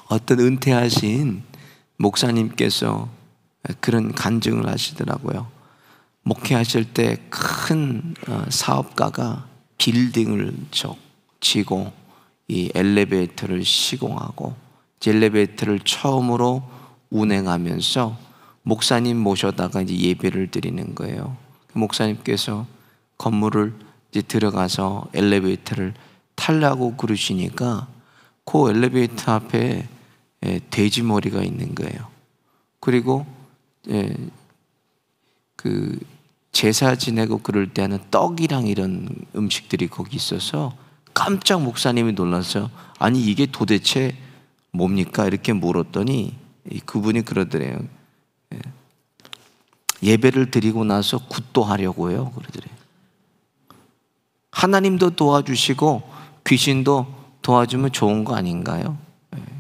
어떤 은퇴하신 목사님께서 그런 간증을 하시더라고요. 목회하실 때 큰 사업가가 빌딩을 지고 이 엘리베이터를 시공하고 엘리베이터를 처음으로 운행하면서 목사님 모셔다가 이제 예배를 드리는 거예요. 목사님께서 건물을 이제 들어가서 엘리베이터를 타려고 그러시니까 그 엘리베이터 앞에 돼지머리가 있는 거예요. 그리고 그 제사 지내고 그럴 때는 떡이랑 이런 음식들이 거기 있어서 깜짝 목사님이 놀라서 아니 이게 도대체 뭡니까? 이렇게 물었더니 그분이 그러더래요. 예배를 드리고 나서 굿도하려고요. 그러더래요. 하나님도 도와주시고 귀신도 도와주면 좋은 거 아닌가요?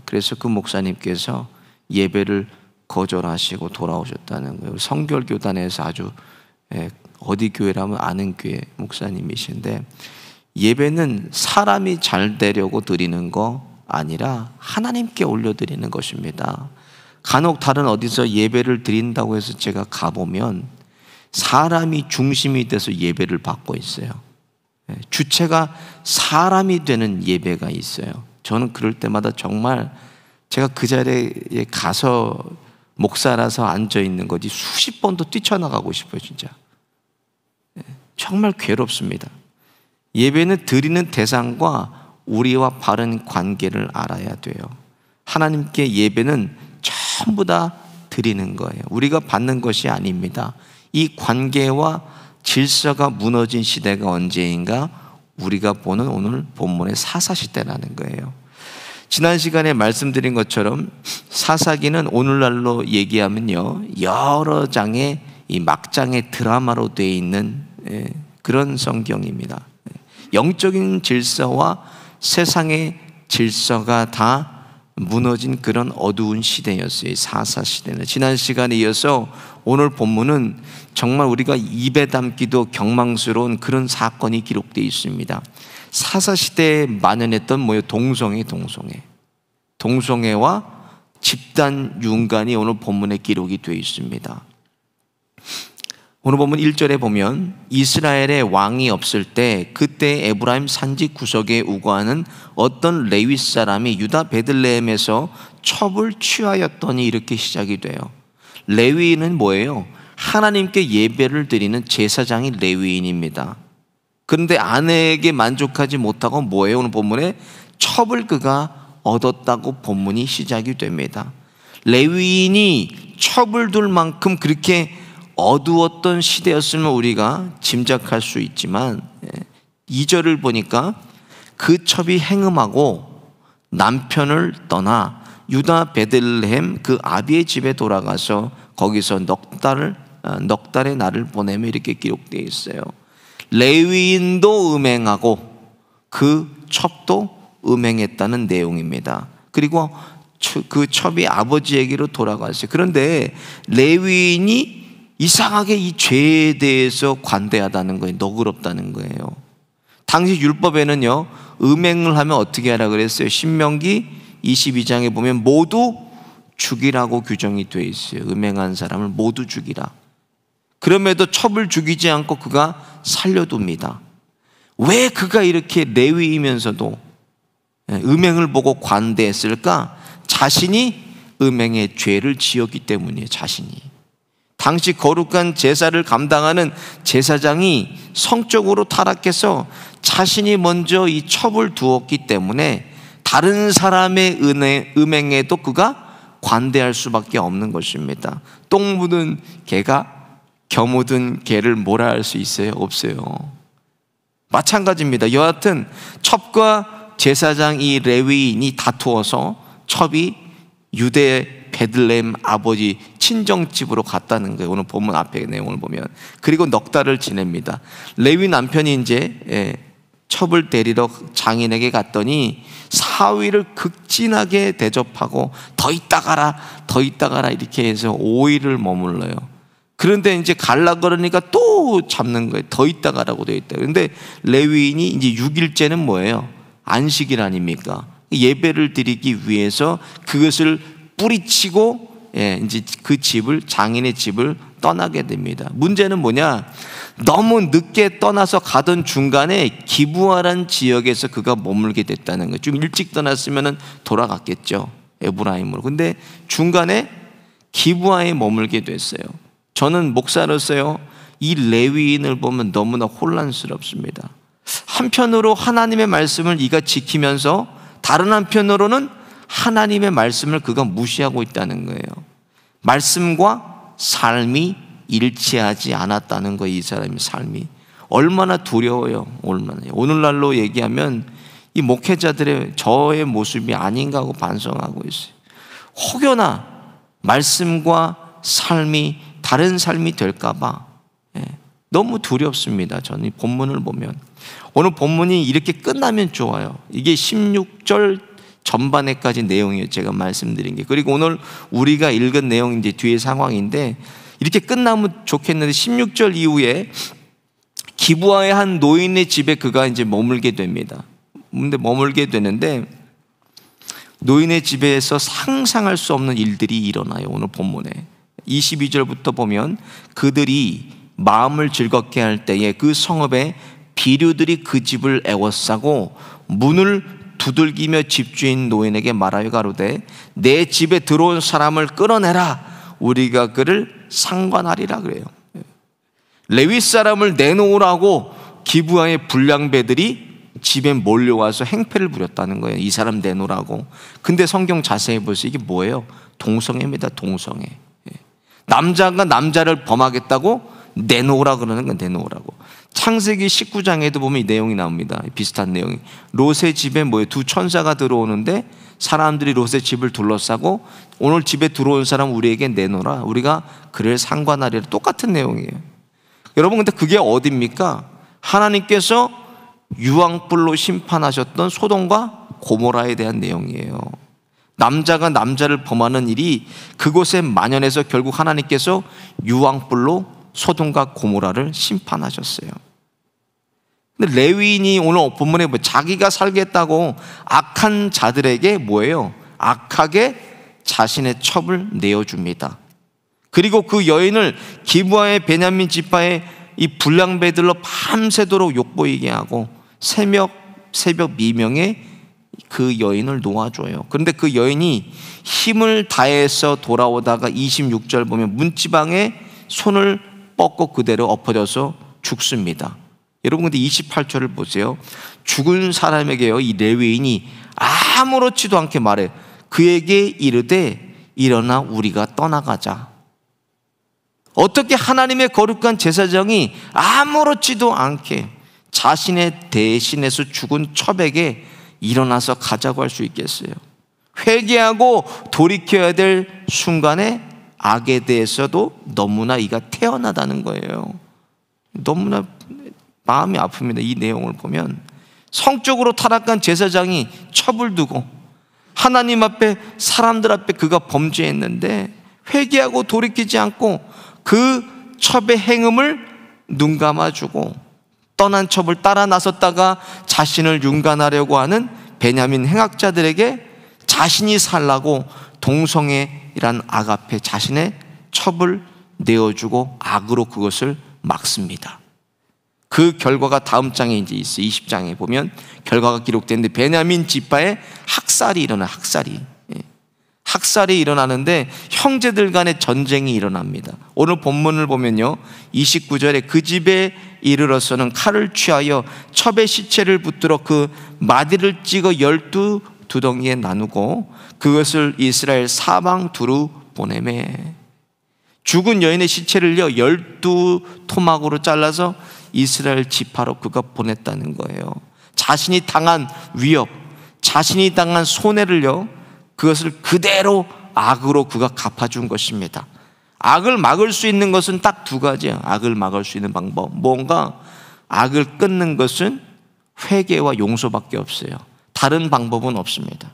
그래서 그 목사님께서 예배를 거절하시고 돌아오셨다는 거예요. 성결교단에서 아주 어디 교회라면 아는 교회 목사님이신데, 예배는 사람이 잘 되려고 드리는 거 아니라 하나님께 올려드리는 것입니다. 간혹 다른 어디서 예배를 드린다고 해서 제가 가보면 사람이 중심이 돼서 예배를 받고 있어요. 주체가 사람이 되는 예배가 있어요. 저는 그럴 때마다 정말 제가 그 자리에 가서 목사라서 앉아있는 거지 수십 번도 뛰쳐나가고 싶어요. 진짜 정말 괴롭습니다. 예배는 드리는 대상과 우리와 바른 관계를 알아야 돼요. 하나님께 예배는 전부 다 드리는 거예요. 우리가 받는 것이 아닙니다. 이 관계와 질서가 무너진 시대가 언제인가? 우리가 보는 오늘 본문의 사사시대라는 거예요. 지난 시간에 말씀드린 것처럼 사사기는 오늘날로 얘기하면요, 여러 장의 이 막장의 드라마로 되어 있는 그런 성경입니다. 영적인 질서와 세상의 질서가 다 무너진 그런 어두운 시대였어요. 사사시대는. 지난 시간에 이어서 오늘 본문은 정말 우리가 입에 담기도 경망스러운 그런 사건이 기록되어 있습니다. 사사시대에 만연했던 뭐예요? 동성애와 집단 윤간이 오늘 본문에 기록이 되어 있습니다. 오늘 본문 1절에 보면 이스라엘의 왕이 없을 때 그때 에브라임 산지 구석에 우거하는 어떤 레위 사람이 유다 베들레헴에서 첩을 취하였더니 이렇게 시작이 돼요. 레위인은 뭐예요? 하나님께 예배를 드리는 제사장이 레위인입니다. 그런데 아내에게 만족하지 못하고 뭐예요? 오늘 본문에 첩을 그가 얻었다고 본문이 시작이 됩니다. 레위인이 첩을 둘 만큼 그렇게 어두웠던 시대였으면 우리가 짐작할 수 있지만 2절을 보니까 그 첩이 행음하고 남편을 떠나 유다 베들레헴 그 아비의 집에 돌아가서 거기서 넉 달의 날을 보내며 이렇게 기록되어 있어요. 레위인도 음행하고 그 첩도 음행했다는 내용입니다. 그리고 그 첩이 아버지에게로 돌아갔어요. 그런데 레위인이 이상하게 이 죄에 대해서 관대하다는 거예요. 너그럽다는 거예요. 당시 율법에는요, 음행을 하면 어떻게 하라 그랬어요? 신명기 22장에 보면 모두 죽이라고 규정이 되어 있어요. 음행한 사람을 모두 죽이라. 그럼에도 첩을 죽이지 않고 그가 살려둡니다. 왜 그가 이렇게 레위이면서도 음행을 보고 관대했을까? 자신이 음행의 죄를 지었기 때문이에요. 자신이. 당시 거룩한 제사를 감당하는 제사장이 성적으로 타락해서 자신이 먼저 이 첩을 두었기 때문에 다른 사람의 음행에도 그가 관대할 수밖에 없는 것입니다. 똥 묻은 개가 겨 묻은 개를 뭐라 할 수 있어요? 없어요. 마찬가지입니다. 여하튼 첩과 제사장 이 레위인이 다투어서 첩이 유대 베들레헴 아버지 친정집으로 갔다는 거예요. 오늘 본문 앞에 내용을 보면. 그리고 넉 달을 지냅니다. 레위 남편이 이제 첩을 데리러 장인에게 갔더니 사위를 극진하게 대접하고 더 있다 가라 이렇게 해서 5일을 머물러요. 그런데 이제 갈라 그러니까 또 잡는 거예요. 더 있다 가라고 되어 있다. 그런데 레위인이 이제 6일째는 뭐예요? 안식일 아닙니까? 예배를 드리기 위해서 그것을 뿌리치고 이제 그 집을, 장인의 집을 떠나게 됩니다. 문제는 뭐냐? 너무 늦게 떠나서 가던 중간에 기브아라는 지역에서 그가 머물게 됐다는 거예요. 좀 일찍 떠났으면 돌아갔겠죠, 에브라임으로. 근데 중간에 기브아에 머물게 됐어요. 저는 목사로서요, 이 레위인을 보면 너무나 혼란스럽습니다. 한편으로 하나님의 말씀을 이가 지키면서 다른 한편으로는 하나님의 말씀을 그가 무시하고 있다는 거예요. 말씀과 삶이 일치하지 않았다는 거예요. 이 사람의 삶이 얼마나 두려워요. 얼마나. 오늘날로 얘기하면 이 목회자들의 저의 모습이 아닌가 하고 반성하고 있어요. 혹여나 말씀과 삶이 다른 삶이 될까 봐 너무 두렵습니다. 저는 이 본문을 보면, 오늘 본문이 이렇게 끝나면 좋아요. 이게 16절 전반에까지 내용이에요. 제가 말씀드린 게. 그리고 오늘 우리가 읽은 내용이 이제 뒤에 상황인데, 이렇게 끝나면 좋겠는데 16절 이후에 기브아의 한 노인의 집에 그가 이제 머물게 됩니다. 근데 머물게 되는데 노인의 집에서 상상할 수 없는 일들이 일어나요. 오늘 본문에 22절부터 보면 그들이 마음을 즐겁게 할 때에 그 성읍의 비류들이 그 집을 애워싸고 문을 두들기며 집주인 노인에게 말하여 가로되 내 집에 들어온 사람을 끌어내라. 우리가 그를 상관하리라 그래요. 레위 사람을 내놓으라고 기브아의 불량배들이 집에 몰려와서 행패를 부렸다는 거예요. 이 사람 내놓으라고. 근데 성경 자세히 보세요. 이게 뭐예요? 동성애입니다. 동성애. 남자가 남자를 범하겠다고 내놓으라 그러는 건 내놓으라고. 창세기 19장에도 보면 이 내용이 나옵니다. 비슷한 내용이. 롯의 집에 뭐예요? 두 천사가 들어오는데 사람들이 롯의 집을 둘러싸고 오늘 집에 들어온 사람 우리에게 내놓으라. 우리가 그를 상관하리라. 똑같은 내용이에요. 여러분, 근데 그게 어디입니까? 하나님께서 유황불로 심판하셨던 소돔과 고모라에 대한 내용이에요. 남자가 남자를 범하는 일이 그곳에 만연해서 결국 하나님께서 유황불로 소돔과 고모라를 심판하셨어요. 근데 레위인이 오늘 본문에 자기가 살겠다고 악한 자들에게 뭐예요? 악하게 자신의 첩을 내어줍니다. 그리고 그 여인을 기브아의 베냐민 지파의 이 불량배들로 밤새도록 욕보이게 하고 새벽 미명에 그 여인을 놓아줘요. 그런데 그 여인이 힘을 다해서 돌아오다가 26절 보면 문지방에 손을 뻗고 그대로 엎어져서 죽습니다. 여러분, 근데 28절을 보세요. 죽은 사람에게요, 이 레위인이 아무렇지도 않게 말해 그에게 이르되 일어나 우리가 떠나가자. 어떻게 하나님의 거룩한 제사장이 아무렇지도 않게 자신의 대신해서 죽은 첩에게 일어나서 가자고 할 수 있겠어요? 회개하고 돌이켜야 될 순간에 악에 대해서도 너무나 이가 태어나다는 거예요. 너무나 마음이 아픕니다. 이 내용을 보면 성적으로 타락한 제사장이 첩을 두고 하나님 앞에, 사람들 앞에 그가 범죄했는데 회개하고 돌이키지 않고 그 첩의 행음을 눈 감아주고 떠난 첩을 따라 나섰다가 자신을 윤관하려고 하는 베냐민 행악자들에게 자신이 살라고 동성애이란 악 앞에 자신의 첩을 내어주고 악으로 그것을 막습니다. 그 결과가 다음 장에 이제 있어요. 20장에 보면 결과가 기록되는데 베냐민 지파에 학살이 일어나요. 학살이 일어나는데 형제들 간의 전쟁이 일어납니다. 오늘 본문을 보면요, 29절에 그 집에 이르러서는 칼을 취하여 첩의 시체를 붙들어 그 마디를 찍어 12두덩이에 나누고 그것을 이스라엘 사방 두루 보내매. 죽은 여인의 시체를요 12토막으로 잘라서 이스라엘 지파로 그가 보냈다는 거예요. 자신이 당한 위협, 자신이 당한 손해를요, 그것을 그대로 악으로 그가 갚아준 것입니다. 악을 막을 수 있는 것은 딱 두 가지예요. 악을 막을 수 있는 방법, 뭔가 악을 끊는 것은 회개와 용서밖에 없어요. 다른 방법은 없습니다.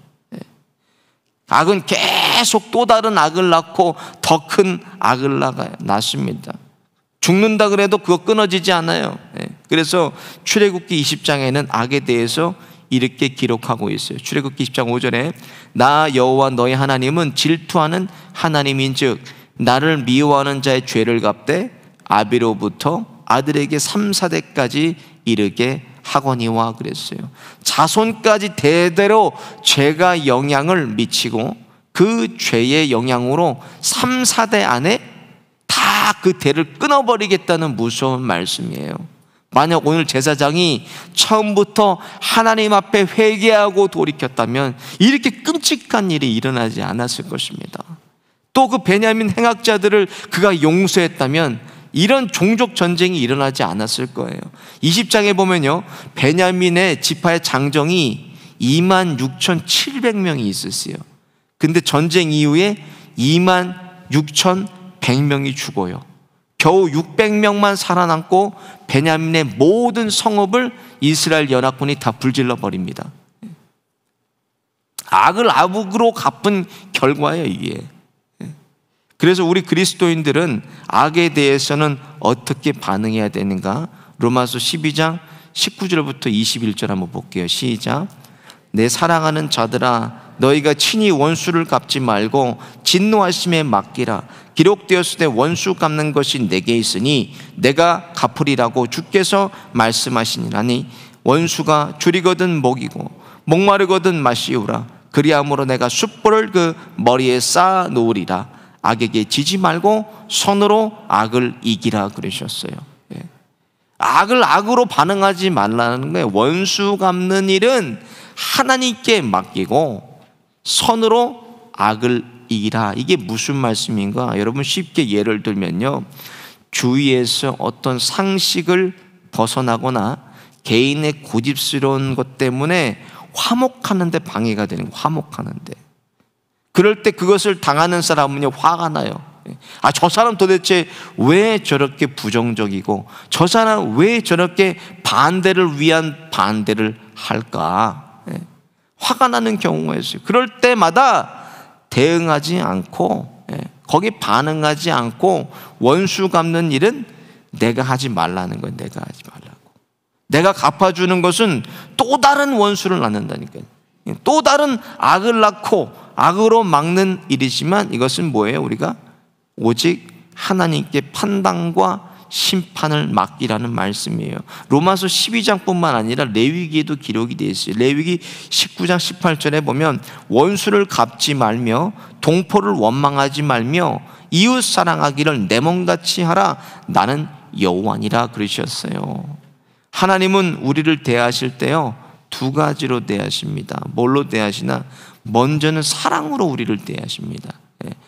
악은 계속 또 다른 악을 낳고 더 큰 악을 낳습니다. 죽는다 그래도 그거 끊어지지 않아요. 그래서 출애굽기 20장에는 악에 대해서 이렇게 기록하고 있어요. 출애굽기 10장 5절에 나 여호와 너희 하나님은 질투하는 하나님인즉 나를 미워하는 자의 죄를 갚되 아비로부터 아들에게 3, 4대까지 이르게 하거니와 그랬어요. 자손까지 대대로 죄가 영향을 미치고 그 죄의 영향으로 3, 4대 안에 다 그 대를 끊어버리겠다는 무서운 말씀이에요. 만약 오늘 제사장이 처음부터 하나님 앞에 회개하고 돌이켰다면 이렇게 끔찍한 일이 일어나지 않았을 것입니다. 또 그 베냐민 행악자들을 그가 용서했다면 이런 종족 전쟁이 일어나지 않았을 거예요. 20장에 보면요, 베냐민의 지파의 장정이 26,700명이 있었어요. 근데 전쟁 이후에 26,100명이 죽어요. 겨우 600명만 살아남고 베냐민의 모든 성읍을 이스라엘 연합군이 다 불질러 버립니다. 악을 악으로 갚은 결과예요, 이게. 그래서 우리 그리스도인들은 악에 대해서는 어떻게 반응해야 되는가? 로마서 12장 19절부터 21절 한번 볼게요. 시작. 내 사랑하는 자들아 너희가 친히 원수를 갚지 말고 진노하심에 맡기라. 기록되었을 때 원수 갚는 것이 내게 있으니 내가 갚으리라고 주께서 말씀하시니라니 원수가 줄이거든 먹이고 목마르거든 마시우라. 그리함으로 내가 숯불을 그 머리에 쌓아 놓으리라. 악에게 지지 말고 손으로 악을 이기라 그러셨어요. 악을 악으로 반응하지 말라는 거예요. 원수 갚는 일은 하나님께 맡기고 선으로 악을 이기라. 이게 무슨 말씀인가? 여러분 쉽게 예를 들면요, 주위에서 어떤 상식을 벗어나거나 개인의 고집스러운 것 때문에 화목하는데 방해가 되는 거예요. 화목하는데. 그럴 때 그것을 당하는 사람은요 화가 나요. 저 사람 도대체 왜 저렇게 부정적이고 저 사람 왜 저렇게 반대를 위한 반대를 할까? 화가 나는 경우가 있어요. 그럴 때마다 대응하지 않고 거기에 반응하지 않고 원수 갚는 일은 내가 하지 말라는 거예요. 내가 하지 말라고. 내가 갚아주는 것은 또 다른 원수를 낳는다니까요. 또 다른 악을 낳고 악으로 막는 일이지만 이것은 뭐예요? 우리가 오직 하나님께 판단과 심판을 맡기라는 말씀이에요. 로마서 12장뿐만 아니라 레위기에도 기록이 되어 있어요. 레위기 19장 18절에 보면 원수를 갚지 말며 동포를 원망하지 말며 이웃 사랑하기를 내 몸같이 하라. 나는 여호와니라 그러셨어요. 하나님은 우리를 대하실 때요 두 가지로 대하십니다. 뭘로 대하시나? 먼저는 사랑으로 우리를 대하십니다.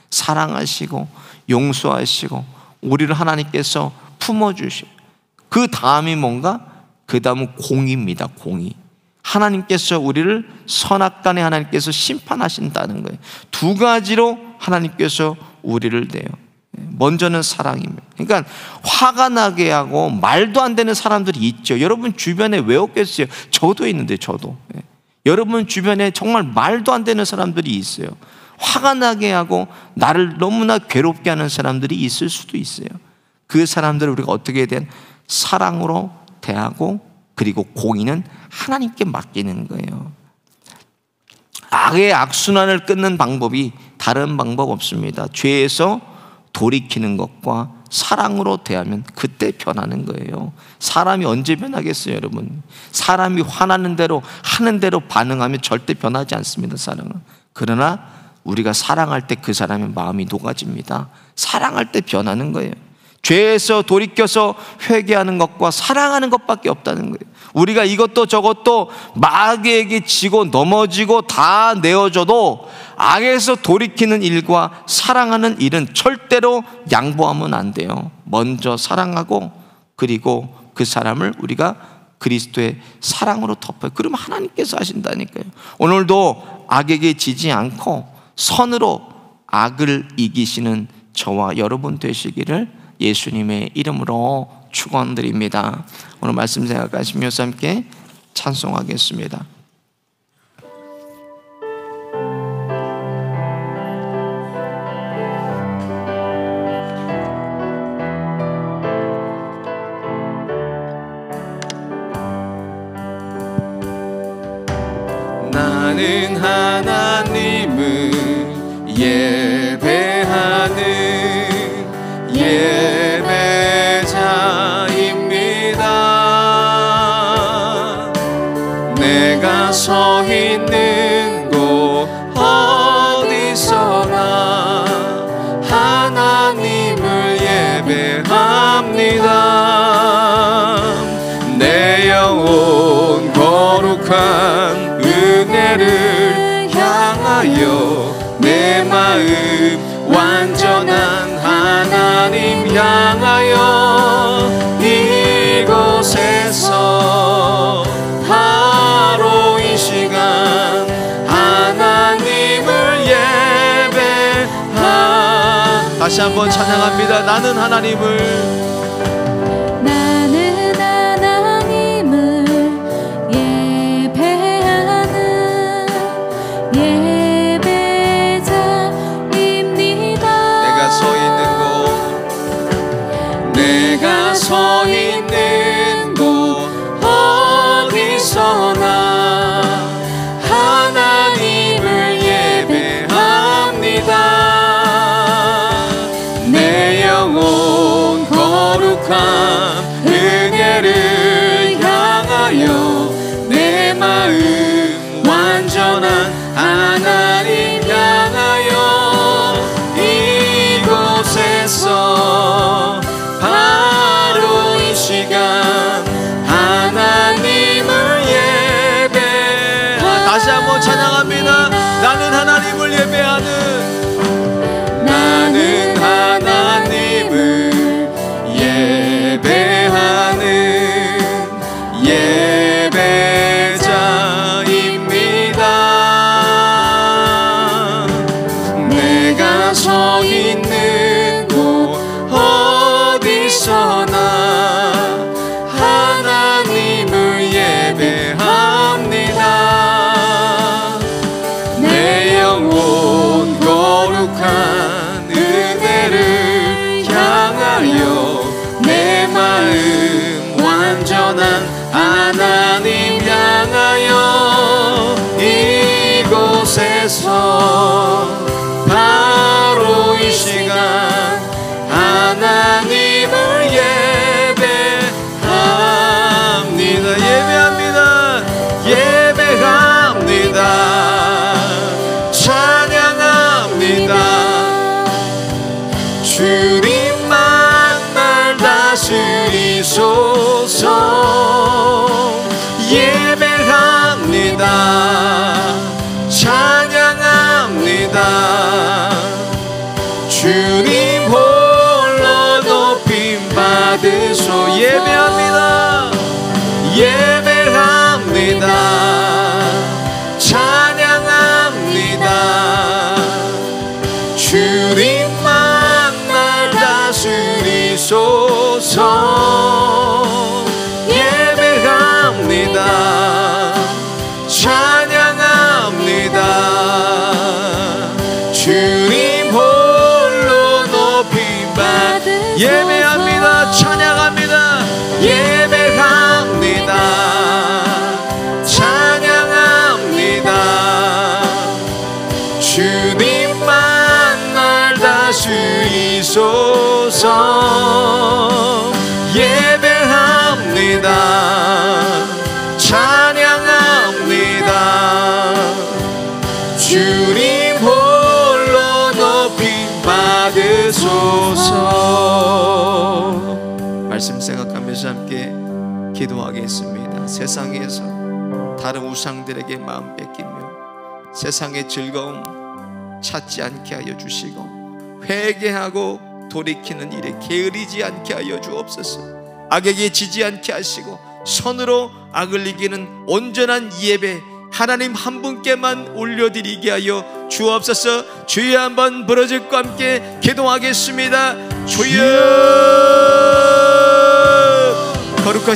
사랑하시고 용서하시고 우리를 하나님께서 품어주시고, 그 다음이 뭔가? 그 다음은 공의입니다. 공의. 하나님께서 우리를 선악간에 하나님께서 심판하신다는 거예요. 두 가지로 하나님께서 우리를 대요. 먼저는 사랑입니다. 그러니까 화가 나게 하고 말도 안 되는 사람들이 있죠. 여러분 주변에 왜 없겠어요? 저도 있는데 저도. 여러분 주변에 정말 말도 안 되는 사람들이 있어요. 화가 나게 하고 나를 너무나 괴롭게 하는 사람들이 있을 수도 있어요. 그 사람들을 우리가 어떻게 해야 되나? 사랑으로 대하고 그리고 공의는 하나님께 맡기는 거예요. 악의 악순환을 끊는 방법이 다른 방법 없습니다. 죄에서 돌이키는 것과 사랑으로 대하면 그때 변하는 거예요. 사람이 언제 변하겠어요, 여러분? 사람이 화나는 대로 하는 대로 반응하면 절대 변하지 않습니다, 사랑은. 그러나 우리가 사랑할 때 그 사람의 마음이 녹아집니다. 사랑할 때 변하는 거예요. 죄에서 돌이켜서 회개하는 것과 사랑하는 것밖에 없다는 거예요. 우리가 이것도 저것도 마귀에게 지고 넘어지고 다 내어줘도 악에서 돌이키는 일과 사랑하는 일은 절대로 양보하면 안 돼요. 먼저 사랑하고 그리고 그 사람을 우리가 그리스도의 사랑으로 덮어요. 그러면 하나님께서 하신다니까요. 오늘도 악에게 지지 않고 선으로 악을 이기시는 저와 여러분 되시기를 예수님의 이름으로 축원드립니다. 오늘 말씀 생각하시면서 함께 찬송하겠습니다. 예배하는 예배자입니다. 내가 서 있는 곳 어디서나 하나님을 예배합니다. 내 영혼 거룩한 은혜를 향하여 내 마음 완전한 하나님 향하여 이곳에서 바로 이 시간 하나님을 예배하. 다시 한번 찬양합니다. 나는 하나님을 서 있는 곳 어디서나 하나님을 예배합니다. 내 영혼 거룩한 은혜를 향하여 내 마음 완전한 하나님 향하여 이곳에서 다시 한번 찬양합니다. 나는 하나님을 예배하는 나는 하나님을 예배하는 예배자입니다. 내가 서 있는 곳 어디서나 하나님을 예배합니다. 내 영혼 거룩한 은혜를 향하여 내 마음 완전한 하나님 향하여 이곳에서 바로 이 시간 하나님을 예배합니다. 예배합니다. 찬양합니다. 주님만 날 다스리소서. 예배합니다. 찬양합니다. 주님 홀로 높임 받으소. 예배합니다. 예배합니다. 찬양합니다. 주님만 날 다스리소서. 예배합니다. 찬양합니다. 주님 홀로 높임 받으소서. 예배합니다. 찬양합니다. 예배합니다. 찬양합니다. 주님만 날 다스리소서. 예배합니다. 찬양합니다. 주님 홀로 높임 받으소서. 말씀 생각하면서 함께 기도하겠습니다. 세상에서 다른 우상들에게 마음 뺏기며 세상의 즐거움 찾지 않게 하여 주시고 회개하고 돌이키는 일에 게으르지 않게 하여 주옵소서. 악에게 지지 않게 하시고 선으로 악을 이기는 온전한 예배 하나님 한 분께만 올려드리게 하여 주옵소서. 주여 한번 부르짖고 함께 기도하겠습니다. 주여 거룩하신